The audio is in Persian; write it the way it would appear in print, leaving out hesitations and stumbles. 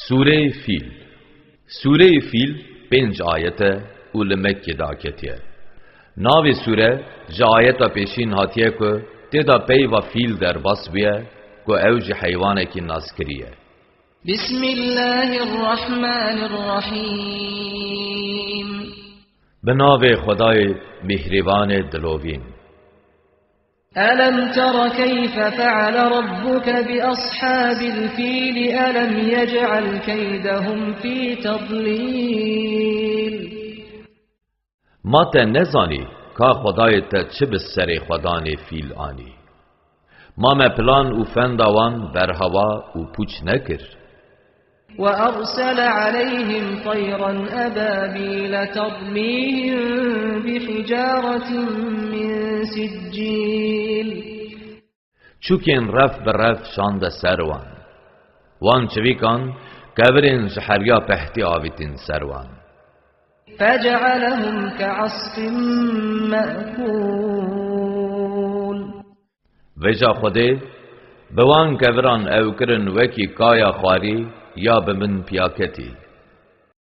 سوره فیل. سوره فیل 5 آیته و لمکه دا کتیه. ناوی سوره جا آیتا پیشین هاتیه که تیدا پی و فیل در بس بیه که اوج حیوانه کی ناس کریه. بسم الله الرحمن الرحیم. به ناو خدای مهربان دلوین. ألم تر كيف فعل ربك بأصحاب الفيل ألم يجعل كيدهم في تضليل. ما ته نزانی که خدای ته چه به سر خدان فیل آنی. ما ما پلان و فندوان بر هوا و پوچ نکر. وأرسل عليهم طيرا أبابيل ترميهم بحجارة من سجيل. چوکین رف برف شاند سروان. وان چویکان کبرین شحریا پهتی آویتین سروان. فجعلهم كعصف مأكول. وجا خوده بوان کبران او کرن وکی کایا خواری یا به من پیاکتی.